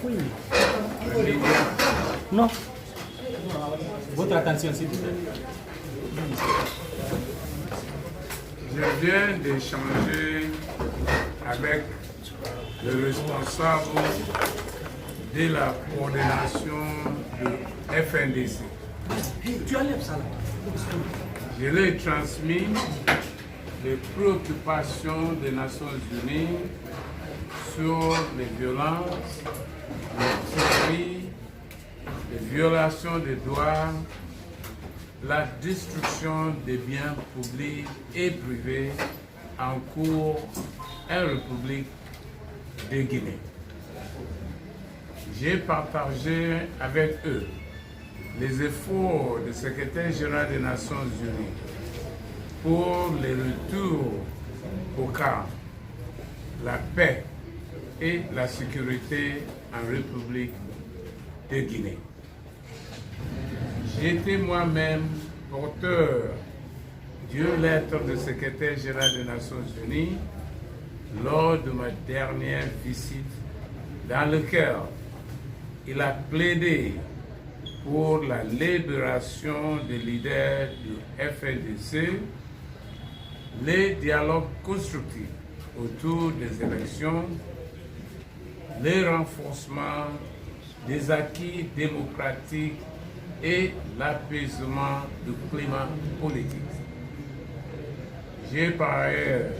Oui. Non. Votre attention, s'il vous plaît. Je viens d'échanger avec le responsable de la coordination de FNDC. Je lui ai transmis les préoccupations des Nations Unies sur les violences, les tueries, les violations des droits, la destruction des biens publics et privés en cours en République de Guinée. J'ai partagé avec eux les efforts du secrétaire général des Nations Unies pour le retour au calme, la paix et la sécurité en République de Guinée. J'étais moi-même porteur d'une lettre du secrétaire général des Nations Unies lors de ma dernière visite dans laquelle il a plaidé pour la libération des leaders du FNDC, les dialogues constructifs autour des élections, le renforcement des acquis démocratiques et l'apaisement du climat politique. J'ai par ailleurs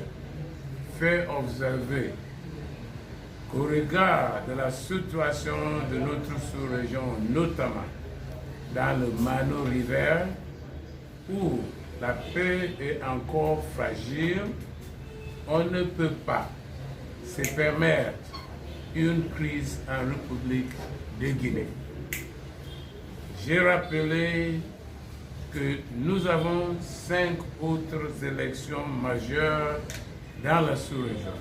fait observer qu'au regard de la situation de notre sous-région, notamment dans le Mano River, où la paix est encore fragile, on ne peut pas se permettre une crise en République de Guinée. J'ai rappelé que nous avons 5 autres élections majeures dans la sous-région,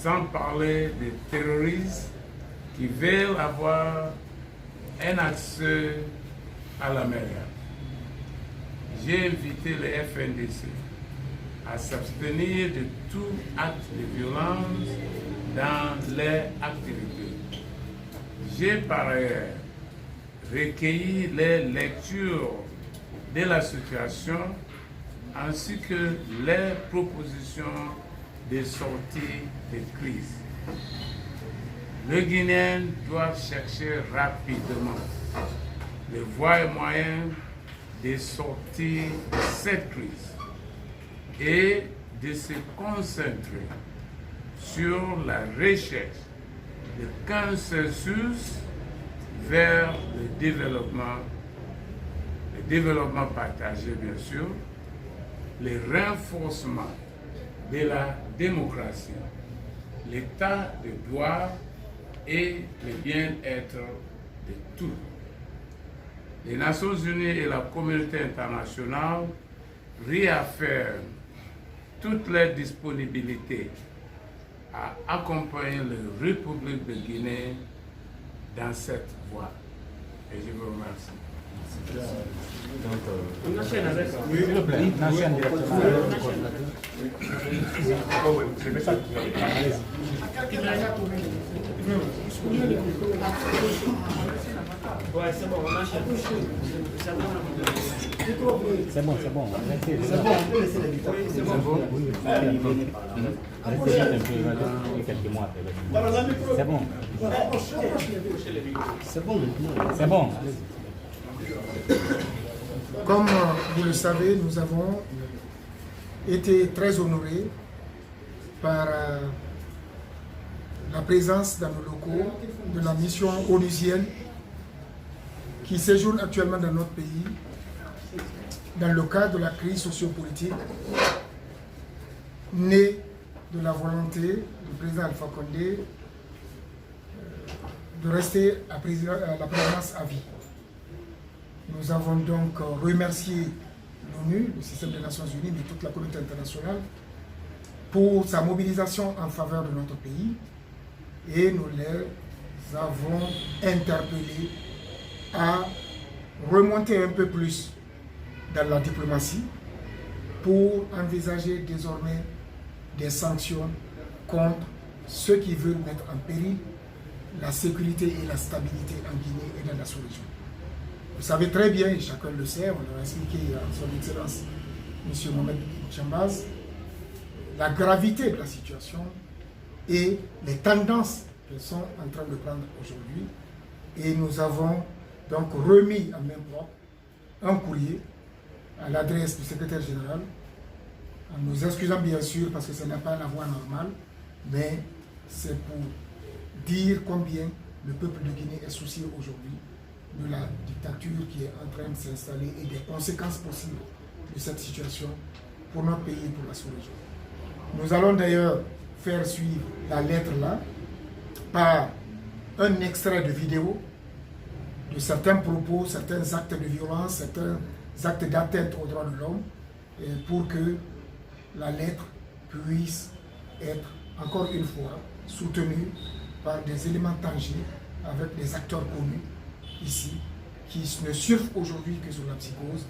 sans parler des terroristes qui veulent avoir un accès à la mer. J'ai invité les FNDC à s'abstenir de tout acte de violence dans leurs activités. J'ai par ailleurs recueilli les lectures de la situation ainsi que les propositions de sortie de crise. Les Guinéens doivent chercher rapidement les voies et moyens de sortir de cette crise et de se concentrer sur la recherche de consensus vers le développement partagé bien sûr, le renforcement de la démocratie, l'état de droit et le bien-être de tous. Les Nations Unies et la communauté internationale réaffirment toute leur disponibilité à accompagner la République de Guinée dans cette voie. Et je vous remercie. On enchaîne avec. S'il vous plaît, on enchaîne directement avec le coordinateur. Ouais, c'est bon, on enchaîne. C'est bon. C'est bon. Restez un peu, quelques mois après. C'est bon. C'est bon. Comme vous le savez, nous avons été très honorés par la présence dans nos locaux de la mission onusienne qui séjourne actuellement dans notre pays dans le cadre de la crise sociopolitique née de la volonté du président Alpha Condé de rester à la présidence à vie. Nous avons donc remercié l'ONU, le système des Nations Unies, mais toute la communauté internationale pour sa mobilisation en faveur de notre pays et nous les avons interpellés à remonter un peu plus dans la diplomatie pour envisager désormais des sanctions contre ceux qui veulent mettre en péril la sécurité et la stabilité en Guinée et dans la sous-région. Vous savez très bien, et chacun le sait, on l'a expliqué à son Excellence M. Mohamed Chambaz, la gravité de la situation et les tendances qu'elles sont en train de prendre aujourd'hui. Et nous avons donc remis en main propre un courrier à l'adresse du secrétaire général, en nous excusant bien sûr parce que ce n'est pas la voie normale, mais c'est pour dire combien le peuple de Guinée est soucié aujourd'hui de la dictature qui est en train de s'installer et des conséquences possibles de cette situation pour notre pays et pour la sous-région. Nous allons d'ailleurs faire suivre la lettre là par un extrait de vidéo de certains propos, certains actes de violence, certains actes d'atteinte aux droits de l'homme, pour que la lettre puisse être encore une fois soutenue par des éléments tangibles avec des acteurs connus ici qui ne surfent aujourd'hui que sur la psychose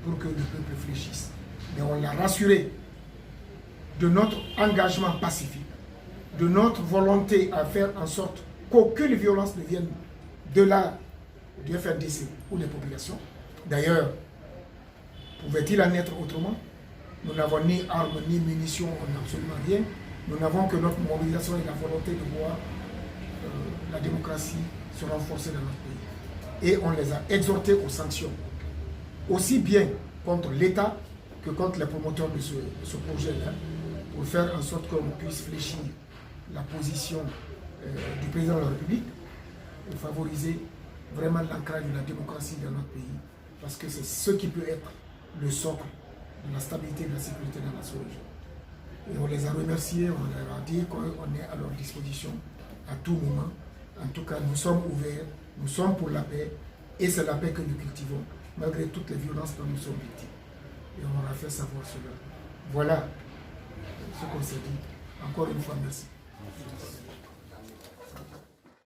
pour que le peuple fléchisse. Mais on l'a rassuré de notre engagement pacifique, de notre volonté à faire en sorte qu'aucune violence ne vienne de la du FNDC ou des populations. D'ailleurs, pouvait-il en être autrement? Nous n'avons ni armes, ni munitions, on n'a absolument rien. Nous n'avons que notre mobilisation et la volonté de voir la démocratie se renforcer dans notre pays. Et on les a exhortés aux sanctions, aussi bien contre l'État que contre les promoteurs de ce projet-là, pour faire en sorte qu'on puisse fléchir la position du président de la République et favoriser vraiment l'ancrage de la démocratie dans notre pays, parce que c'est ce qui peut être le socle de la stabilité et de la sécurité dans la sous-région. Et on les a remerciés, on leur a dit qu'on est à leur disposition à tout moment. En tout cas, nous sommes ouverts, nous sommes pour la paix, et c'est la paix que nous cultivons, malgré toutes les violences dont nous sommes victimes. Et on leur a fait savoir cela. Voilà ce qu'on s'est dit. Encore une fois, merci.